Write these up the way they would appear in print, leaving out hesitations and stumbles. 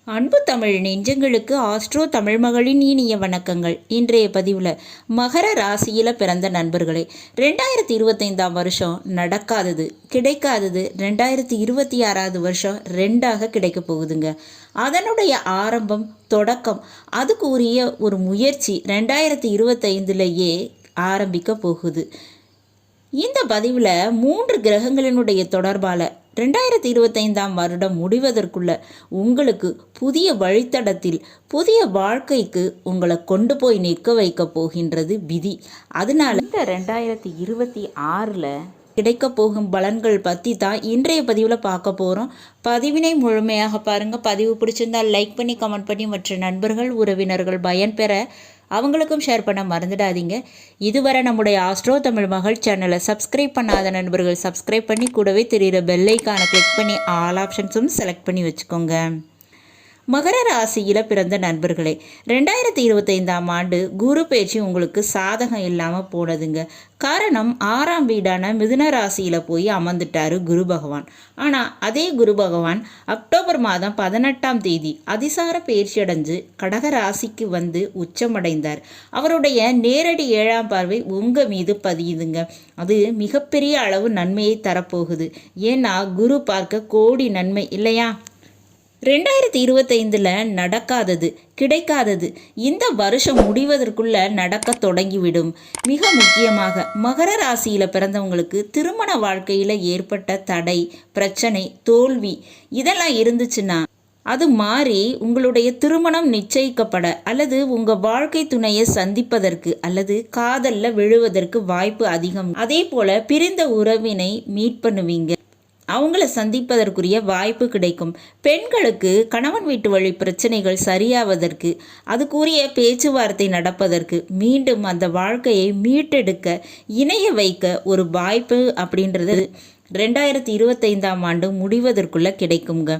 அன்பு தமிழ் நெஞ்சங்களுக்கு ஆஸ்ட்ரோ தமிழ் மகளின் இனிய வணக்கங்கள். இன்றைய பதிவில் மகர ராசியில் பிறந்த நண்பர்களே, 2025ஆம் வருஷம் நடக்காதது கிடைக்காதது 2026 வருஷம் ரெண்டாக கிடைக்க போகுதுங்க. அதனுடைய ஆரம்பம் தொடக்கம் அதுக்கு உரிய ஒரு முயற்சி 2025லேயே ஆரம்பிக்க போகுது. இந்த பதிவில் 3 கிரகங்களினுடைய தொடர்பால் 2025ஆம் வருடம் முடிவதற்குள்ள உங்களுக்கு புதிய வழித்தடத்தில் புதிய வாழ்க்கைக்கு உங்களை கொண்டு போய் நிற்க வைக்க போகின்றது விதி. அதனால இந்த 2026ல் கிடைக்க போகும் பலன்கள் பற்றி தான் இன்றைய பதிவில் பார்க்க போகிறோம். பதிவினை முழுமையாக பாருங்கள். பதிவு பிடிச்சிருந்தால் லைக் பண்ணி கமெண்ட் பண்ணி மற்ற நண்பர்கள் உறவினர்கள் பயன்பெற அவங்களுக்கும் ஷேர் பண்ண மறந்துடாதீங்க. இதுவரை நம்முடைய ஆஸ்ட்ரோ தமிழ் மகள் சேனலை சப்ஸ்கிரைப் பண்ணாத நண்பர்கள் சப்ஸ்கிரைப் பண்ணி கூடவே தெரிகிற பெல்லைக்கான கிளிக் பண்ணி ஆல் ஆப்ஷன்ஸும் செலக்ட் பண்ணி வச்சுக்கோங்க. மகர ராசியில் பிறந்த நண்பர்களே, 2025ஆம் ஆண்டு குரு பேச்சு உங்களுக்கு சாதகம் இல்லாமல் போனதுங்க. காரணம் 6ஆம் வீடான மிதுன ராசியில் போய் அமர்ந்துட்டாரு குரு பகவான். ஆனால் அதே குரு பகவான் அக்டோபர் மாதம் 18ஆம் தேதி அதிசார பயிற்சி அடைஞ்சு கடக ராசிக்கு வந்து உச்சமடைந்தார். அவருடைய நேரடி 7ஆம் பார்வை உங்கள் மீது பதியுதுங்க. அது மிகப்பெரிய அளவு நன்மையை தரப்போகுது. ஏன்னா குரு பார்க்க கோடி நன்மை இல்லையா? 2025ல் நடக்காதது கிடைக்காதது இந்த வருஷம் முடிவதற்குள்ள நடக்க தொடங்கிவிடும். மிக முக்கியமாக மகர ராசியில் பிறந்தவங்களுக்கு திருமண வாழ்க்கையில் ஏற்பட்ட தடை, பிரச்சனை, தோல்வி இதெல்லாம் இருந்துச்சுன்னா அது மாறி உங்களுடைய திருமணம் நிச்சயிக்கப்பட அல்லது உங்கள் வாழ்க்கை துணையை சந்திப்பதற்கு அல்லது காதலில் விழுவதற்கு வாய்ப்பு அதிகம். அதே போல் பிரிந்த உறவினை மீட் பண்ணுவீங்க. அவங்கள சந்திப்பதற்குரிய வாய்ப்பு கிடைக்கும். பெண்களுக்கு கணவன் வீட்டு வழி பிரச்சனைகள் சரியாவதற்கு, அதுக்குரிய பேச்சுவார்த்தை நடப்பதற்கு, மீண்டும் அந்த வாழ்க்கையை மீட்டெடுக்க இணைய வைக்க ஒரு வாய்ப்பு அப்படின்றது 2025ஆம் ஆண்டு முடிவதற்குள்ளே கிடைக்குங்க.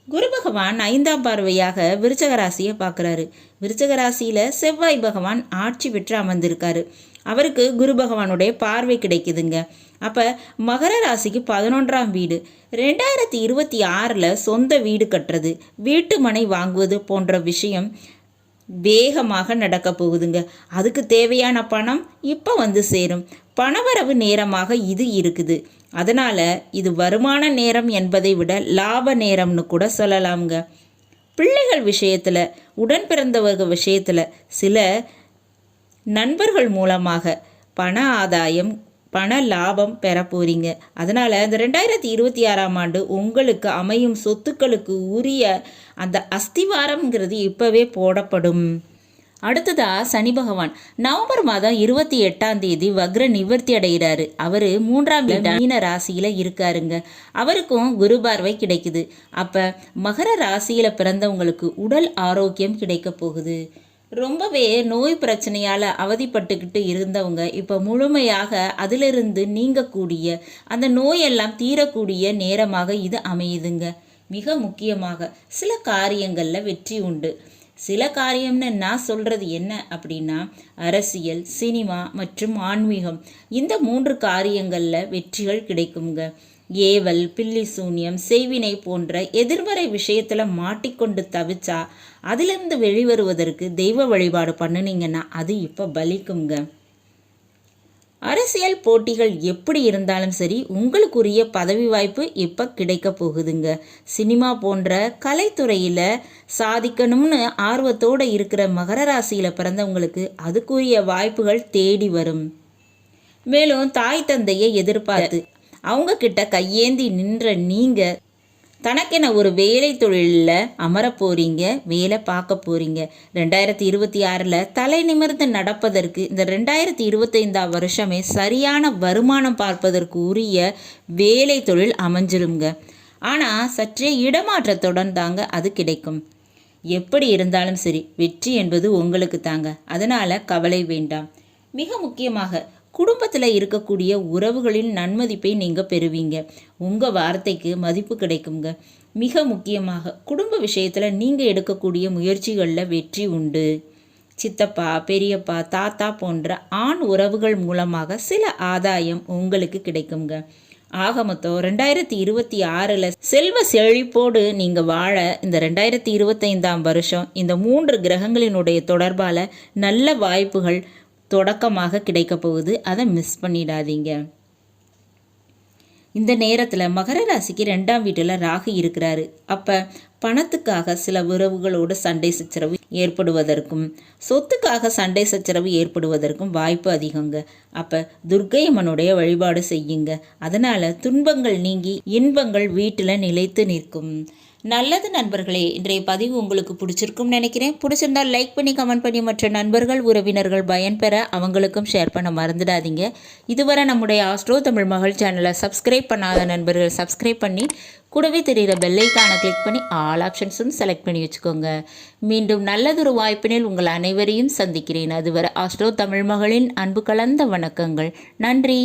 குரு பகவான் 5ஆம் பார்வையாக விருச்சக ராசியை பார்க்குறாரு. விருச்சக ராசியில் செவ்வாய் பகவான் ஆட்சி பெற்று அமர்ந்திருக்காரு. அவருக்கு குரு பகவானுடைய பார்வை கிடைக்குதுங்க. அப்போ மகர ராசிக்கு 11ஆம் வீடு 2026ல் சொந்த வீடு கட்டுறது, வீட்டு மனை வாங்குவது போன்ற விஷயம் வேகமாக நடக்க போகுதுங்க. அதுக்கு தேவையான பணம் இப்போ வந்து சேரும். பணவரவு நேரமாக இது இருக்குது. அதனால் இது வருமான நேரம் என்பதை விட லாப நேரம்னு கூட சொல்லலாம்ங்க. பிள்ளைகள் விஷயத்தில், உடன் பிறந்தவர்கள் விஷயத்தில் சில நண்பர்கள் மூலமாக பண ஆதாயம், பண லாபம் பெற போகிறீங்க. அதனால் இந்த 2026ஆம் ஆண்டு உங்களுக்கு அமையும் சொத்துக்களுக்கு உரிய அந்த அஸ்திவாரம்ங்கிறது இப்போவே போடப்படும். அடுத்ததாக சனி பகவான் நவம்பர் மாதம் 28ஆம் தேதி வக்ர நிவர்த்தி அடைகிறாரு. அவர் 3ஆம் மீன ராசியில் இருக்காருங்க. அவருக்கும் குரு பார்வை கிடைக்குது. அப்போ மகர ராசியில் பிறந்தவங்களுக்கு உடல் ஆரோக்கியம் கிடைக்க போகுது. ரொம்பவே நோய் பிரச்சனையால் அவதிப்பட்டுக்கிட்டு இருந்தவங்க இப்போ முழுமையாக அதிலிருந்து நீங்கக்கூடிய, அந்த நோயெல்லாம் தீரக்கூடிய நேரமாக இது அமையுதுங்க. மிக முக்கியமாக சில காரியங்களில் வெற்றி உண்டு. சில காரியம்னு நான் சொல்கிறது என்ன அப்படின்னா, அரசியல், சினிமா மற்றும் ஆன்மீகம் இந்த 3 காரியங்களில் வெற்றிகள் கிடைக்குங்க. ஏவல், பில்லி சூன்யம், செய்வினை போன்ற எதிர்மறை விஷயத்தில் மாட்டிக்கொண்டு தவிச்சா அதிலிருந்து வெளிவருவதற்கு தெய்வ வழிபாடு பண்ணினீங்கன்னா அது இப்போ பலிக்குங்க. அரசியல் போட்டிகள் எப்படி இருந்தாலும் சரி உங்களுக்குரிய பதவி வாய்ப்பு இப்போ கிடைக்க போகுதுங்க. சினிமா போன்ற கலைத்துறையில் சாதிக்கணும்னு ஆர்வத்தோடு இருக்கிற மகர ராசியில் பிறந்தவங்களுக்கு அதுக்குரிய வாய்ப்புகள் தேடி வரும். மேலும் தாய் தந்தையை எதிர்பார்த்து அவங்க கிட்ட கையேந்தி நின்ற நீங்கள் தனக்கென ஒரு வேலை தொழிலில் அமர போகிறீங்க, வேலை பார்க்க போகிறீங்க. 2026ல் தலை நிமிர்ந்து நடப்பதற்கு இந்த 2025ஆம் வருஷமே சரியான வருமானம் பார்ப்பதற்கு உரிய வேலை தொழில் அமைஞ்சிருங்க. ஆனால் சற்றே இடமாற்றத்துடன் தாங்க அது கிடைக்கும். எப்படி இருந்தாலும் சரி வெற்றி என்பது உங்களுக்கு தாங்க. அதனால் கவலை வேண்டாம். மிக முக்கியமாக குடும்பத்தில் இருக்கக்கூடிய உறவுகளின் நன்மதிப்பை நீங்கள் பெறுவீங்க. உங்கள் வார்த்தைக்கு மதிப்பு கிடைக்குங்க. மிக முக்கியமாக குடும்ப விஷயத்தில் நீங்கள் எடுக்கக்கூடிய முயற்சிகளில் வெற்றி உண்டு. சித்தப்பா, பெரியப்பா, தாத்தா போன்ற ஆண் உறவுகள் மூலமாக சில ஆதாயம் உங்களுக்கு கிடைக்குங்க. ஆக மொத்தம் 2026 செல்வ செழிப்போடு நீங்கள் வாழ இந்த 2025ஆம் வருஷம் இந்த 3 கிரகங்களினுடைய தொடர்பால் நல்ல வாய்ப்புகள் தொடக்கமாக கிடைக்க போகுது. அதை மிஸ் பண்ணிடாதீங்க. இந்த நேரத்தில் மகர ராசிக்கு 2ஆம் வீட்டில் ராகு இருக்கிறாரு. அப்போ பணத்துக்காக சில உறவுகளோடு சண்டை சச்சரவு ஏற்படுவதற்கும் சொத்துக்காக சண்டை சச்சரவு ஏற்படுவதற்கும் வாய்ப்பு அதிகங்க. அப்போ துர்க்கையம்மனுடைய வழிபாடு செய்யுங்க. அதனால் துன்பங்கள் நீங்கி இன்பங்கள் வீட்டில் நிலைத்து நிற்கும். நல்லது நண்பர்களே, இன்றைய பதிவு உங்களுக்கு பிடிச்சிருக்கும்னு நினைக்கிறேன். பிடிச்சிருந்தால் லைக் பண்ணி கமெண்ட் பண்ணி மற்ற நண்பர்கள் உறவினர்கள் பயன்பெற அவங்களுக்கும் ஷேர் பண்ண மறந்துடாதீங்க. இதுவரை நம்முடைய ஆஸ்ட்ரோ தமிழ் மகள் சேனலை சப்ஸ்கிரைப் பண்ணாத நண்பர்கள் சப்ஸ்கிரைப் பண்ணி கூடவே தெரிகிற பெல்லைக்கான கிளிக் பண்ணி ஆல் ஆப்ஷன்ஸும் செலக்ட் பண்ணி வச்சுக்கோங்க. மீண்டும் நல்லதொரு வாய்ப்பினில் உங்கள் அனைவரையும் சந்திக்கிறேன். அதுவரை ஆஸ்ட்ரோ தமிழ் மகளின் அன்பு கலந்த வணக்கங்கள். நன்றி.